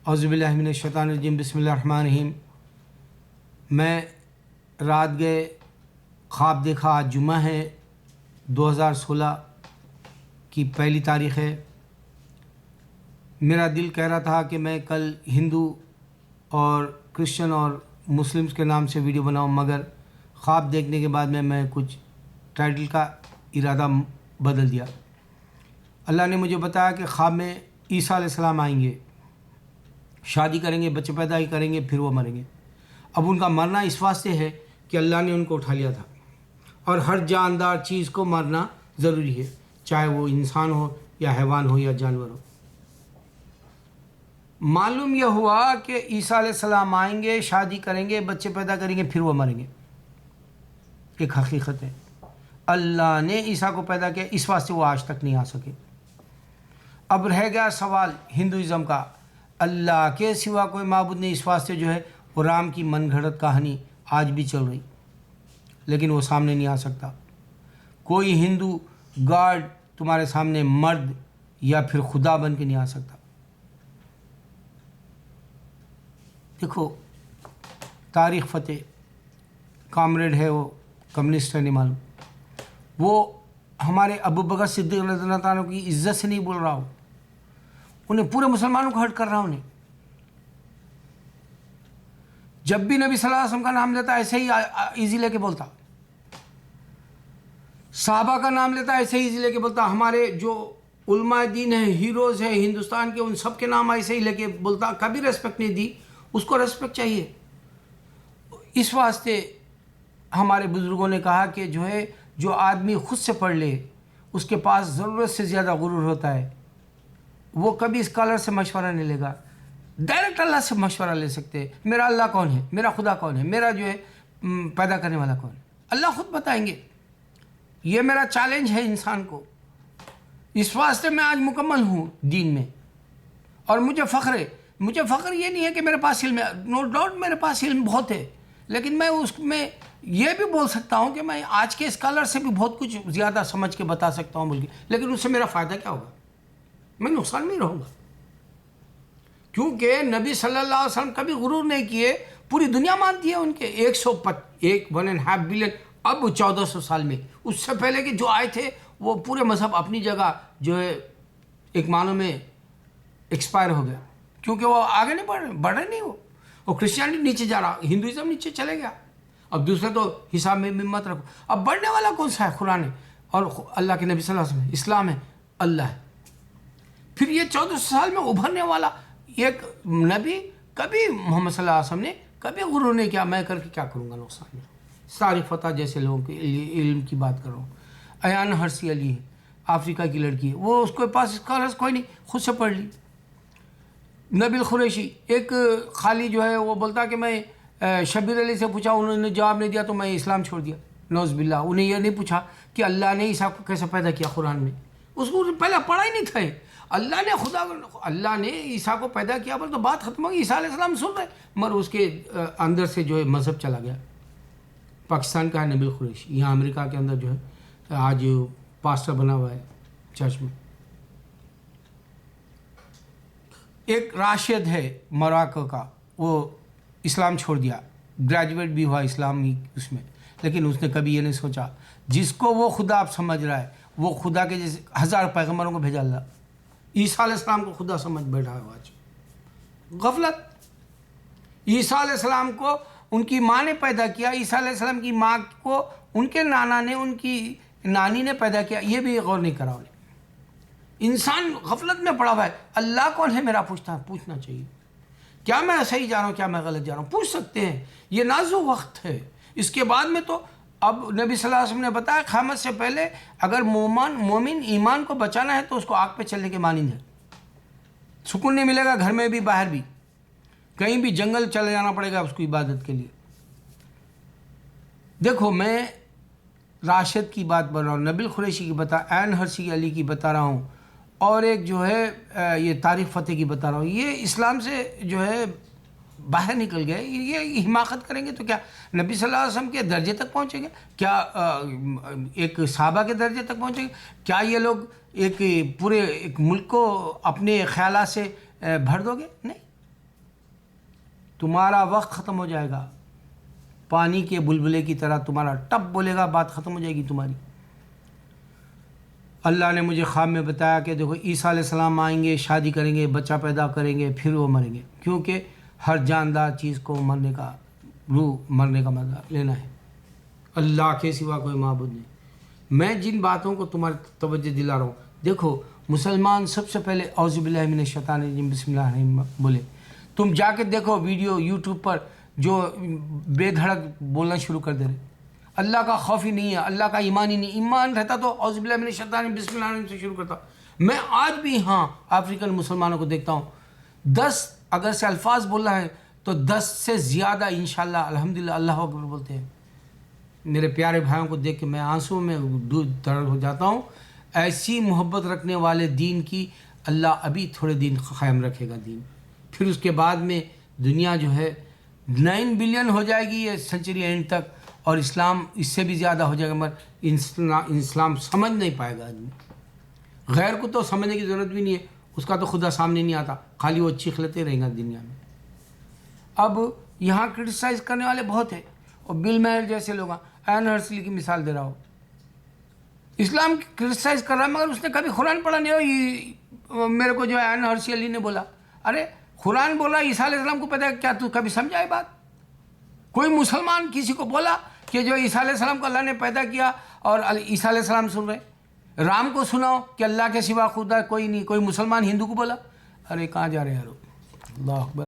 اعوذ باللہ من الشیطان الرجیم، بسم اللہ الرحمن الرحیم۔ میں رات گئے خواب دیکھا، آج جمعہ ہے، 2016 کی پہلی تاریخ ہے۔ میرا دل کہہ رہا تھا کہ میں کل ہندو اور کرسچن اور مسلمز کے نام سے ویڈیو بناؤں، مگر خواب دیکھنے کے بعد میں کچھ ٹائٹل کا ارادہ بدل دیا۔ اللہ نے مجھے بتایا کہ خواب میں عیسیٰ علیہ السلام آئیں گے، شادی کریں گے، بچے پیدا ہی کریں گے، پھر وہ مریں گے۔ اب ان کا مرنا اس واسطے ہے کہ اللہ نے ان کو اٹھا لیا تھا، اور ہر جاندار چیز کو مرنا ضروری ہے، چاہے وہ انسان ہو یا حیوان ہو یا جانور ہو۔ معلوم یہ ہوا کہ عیسیٰ علیہ السلام آئیں گے، شادی کریں گے، بچے پیدا کریں گے، پھر وہ مریں گے۔ ایک حقیقت ہے، اللہ نے عیسیٰ کو پیدا کیا، اس واسطے وہ آج تک نہیں آ سکے۔ اب رہ گیا سوال ہندوازم کا، اللہ کے سوا کوئی معبود نہیں، اس واسطے جو ہے وہ رام کی من گھڑت کہانی آج بھی چل رہی، لیکن وہ سامنے نہیں آ سکتا۔ کوئی ہندو گاڈ تمہارے سامنے مرد یا پھر خدا بن کے نہیں آ سکتا۔ دیکھو، تاریخ فتح کامریڈ ہے، وہ کمیونسٹ ہے، نہیں معلوم، وہ ہمارے ابو بکر صدیق رضی اللہ عنہ کی عزت سے نہیں بول رہا ہو، انہیں پورے مسلمانوں کو ہرٹ کر رہا ہوں۔ انہیں جب بھی نبی صلی اللہ علیہ وسلم کا نام لیتا ایسے ہی ایزی لے کے بولتا، صحابہ کا نام لیتا ایسے ہی ایزی لے کے بولتا، ہمارے جو علماء دین ہیں، ہیروز ہیں ہندوستان کے، ان سب کے نام ایسے ہی لے کے بولتا، کبھی ریسپیکٹ نہیں دی۔ اس کو ریسپیکٹ چاہیے۔ اس واسطے ہمارے بزرگوں نے کہا کہ جو آدمی خود سے پڑھ لے، اس کے پاس ضرورت سے زیادہ غرور ہوتا ہے، وہ کبھی اسکالر سے مشورہ نہیں لے گا، ڈائریکٹ اللہ سے مشورہ لے سکتے ہیں۔ میرا اللہ کون ہے، میرا خدا کون ہے، میرا پیدا کرنے والا کون ہے، اللہ خود بتائیں گے۔ یہ میرا چیلنج ہے انسان کو۔ اس واسطے میں آج مکمل ہوں دین میں، اور مجھے فخر ہے۔ مجھے فخر یہ نہیں ہے کہ میرے پاس علم ہے، نو ڈاؤٹ میرے پاس علم بہت ہے، لیکن میں اس میں یہ بھی بول سکتا ہوں کہ میں آج کے اسکالر سے بھی بہت کچھ زیادہ سمجھ کے بتا سکتا ہوں بلکہ، لیکن اس سے میرا فائدہ کیا ہوگا؟ میں نقصان میں رہوں گا، کیونکہ نبی صلی اللہ علیہ وسلم کبھی غرور نہیں کیے، پوری دنیا مانتی ہے ان کے 1.5 بلین، اب 1400 سال میں۔ اس سے پہلے کہ جو آئے تھے وہ پورے مذہب اپنی جگہ ایک معنوں میں ایکسپائر ہو گیا، کیونکہ وہ آگے نہیں بڑھ رہے، نہیں وہ کرسچینٹی نیچے جا رہا، ہندوازم نیچے چلے گیا۔ اب دوسرے تو حساب میں مت رکھو، اب بڑھنے والا کون سا ہے؟ قرآن ہے، اور اللہ کے نبی صلی اللہ علیہ وسلم، اسلام ہے، اللہ ہے۔ پھر یہ 1400 سال میں ابھرنے والا ایک نبی، کبھی محمد صلی اللہ علیہ وسلم نے کبھی غرور نہیں کیا، میں کر کے کیا کروں گا نقصان میں۔ ساری فتح جیسے لوگوں کے علم کی بات کر رہا ہوں۔ ایان ہرسی علی ہے، افریقہ کی لڑکی ہے، وہ اس کے پاس اسکالرس کوئی نہیں، خود سے پڑھ لی۔ نبیل قریشی ایک خالی وہ بولتا کہ میں شبیر علی سے پوچھا، انہوں نے جواب نہیں دیا تو میں اسلام چھوڑ دیا، نعوذ باللہ۔ انہیں یہ نہیں پوچھا کہ اللہ نے عیسیٰ کو کیسے پیدا کیا قرآن میں، اس کو پہلے پڑھا ہی نہیں تھا۔ اللہ نے عیسیٰ کو پیدا کیا بول تو بات ختم ہو گئی، عیسیٰ علیہ السلام سن رہے، مگر اس کے اندر سے مذہب چلا گیا۔ پاکستان کا ہے نبیل قریشی، یہاں امریکہ کے اندر آج پاسٹر بنا ہوا ہے چرچ میں۔ ایک راشد ہے موراکو کا، وہ اسلام چھوڑ دیا، گریجویٹ بھی ہوا اسلامی اس میں، لیکن اس نے کبھی یہ نہیں سوچا جس کو وہ خدا آپ سمجھ رہا ہے، وہ خدا کے جیسے 1000 پیغمبروں کو بھیجا اللہ، عیسیٰ علیہ السلام کو خدا سمجھ بیٹھا ہے آج۔ غفلت۔ عیسیٰ علیہ السلام کو ان کی ماں نے پیدا کیا، عیسیٰ علیہ السلام کی ماں کو ان کے نانا نے، ان کی نانی نے پیدا کیا، یہ بھی غور نہیں کرا انہیں۔ انسان غفلت میں پڑا ہوا ہے۔ اللہ کون ہے میرا پوچھنا چاہیے، کیا میں صحیح جا رہا ہوں، کیا میں غلط جا رہا ہوں، پوچھ سکتے ہیں۔ یہ نازک وقت ہے۔ اس کے بعد میں تو اب نبی صلی اللہ علیہ وسلم نے بتایا قیامت سے پہلے اگر مومن ایمان کو بچانا ہے تو اس کو آگ پہ چلنے کے مانند ہے، سکون نہیں ملے گا، گھر میں بھی باہر بھی، کہیں بھی جنگل چلے جانا پڑے گا اس کو عبادت کے لیے۔ دیکھو، میں راشد کی بات بول رہا ہوں، نبیل قریشی کی ایان ہرسی علی کی بتا رہا ہوں، اور ایک یہ تاریخ فتح کی بتا رہا ہوں۔ یہ اسلام سے باہر نکل گئے، یہ حماقت کریں گے تو کیا نبی صلی اللہ علیہ وسلم کے درجے تک پہنچیں گے؟ کیا ایک صحابہ کے درجے تک پہنچیں گے؟ کیا یہ لوگ پورے ایک ملک کو اپنے خیالات سے بھر دو گے؟ نہیں۔ تمہارا وقت ختم ہو جائے گا، پانی کے بلبلے کی طرح تمہارا ٹپ بولے گا، بات ختم ہو جائے گی تمہاری۔ اللہ نے مجھے خواب میں بتایا کہ دیکھو عیسیٰ علیہ السلام آئیں گے، شادی کریں گے، بچہ پیدا کریں گے، پھر وہ مریں گے، کیونکہ ہر جاندار چیز کو مرنے کا مزہ لینا ہے، اللہ کے سوا کوئی معبود نہیں۔ میں جن باتوں کو تمہاری توجہ دلا رہا ہوں، دیکھو مسلمان سب سے پہلے اعوذ باللہ من الشیطان الرجیم بسم اللہ الرحمن الرحیم بولے۔ تم جا کے دیکھو ویڈیو یوٹیوب پر جو بے دھڑک بولنا شروع کر دے رہے، اللہ کا خوف ہی نہیں ہے، اللہ کا ایمان ہی نہیں، ایمان رہتا تو اعوذ باللہ من الشیطان الرجیم بسم اللہ الرحمن الرحیم سے شروع کرتا۔ میں آج بھی ہاں افریقن مسلمانوں کو دیکھتا ہوں 10 اگر سے الفاظ بول رہا ہے تو 10 سے زیادہ انشاءاللہ الحمدللہ اللہ اکبر بولتے ہیں۔ میرے پیارے بھائیوں کو دیکھ کے میں آنسوں میں دودھ تر ہو جاتا ہوں۔ ایسی محبت رکھنے والے دین کی اللہ ابھی تھوڑے دن قائم رکھے گا دین، پھر اس کے بعد میں دنیا جو ہے 9 بلین ہو جائے گی یہ سنچری اینڈ تک، اور اسلام اس سے بھی زیادہ ہو جائے گا، مگر اسلام سمجھ نہیں پائے گا آدمی۔ غیر کو تو سمجھنے کی ضرورت بھی نہیں ہے، اس کا تو خدا سامنے نہیں آتا، خالی وہ چیخلتے رہیں گا دنیا میں۔ اب یہاں کرٹیسائز کرنے والے بہت ہیں، اور بل میئر جیسے لوگ ہیں، این ہرسلی کی مثال دے رہا ہو، اسلام کی کرٹیسائز کر رہا ہے مگر اس نے کبھی قرآن پڑھا نہیں ہو۔ میرے کو جو این ہرسلی نے بولا، ارے قرآن بولا عیسیٰ علیہ السلام کو پیدا کیا، تو کبھی سمجھا ہے بات؟ کوئی مسلمان کسی کو بولا کہ جو عیسیٰ علیہ السلام کو اللہ نے پیدا کیا اور عیسیٰ علیہ السلام سن رہے؟ رام کو سناؤ کہ اللہ کے سوا خدا کوئی نہیں، کوئی مسلمان ہندو کو بولا؟ ارے کہاں جا رہے ہیں یارو، اللہ اکبر۔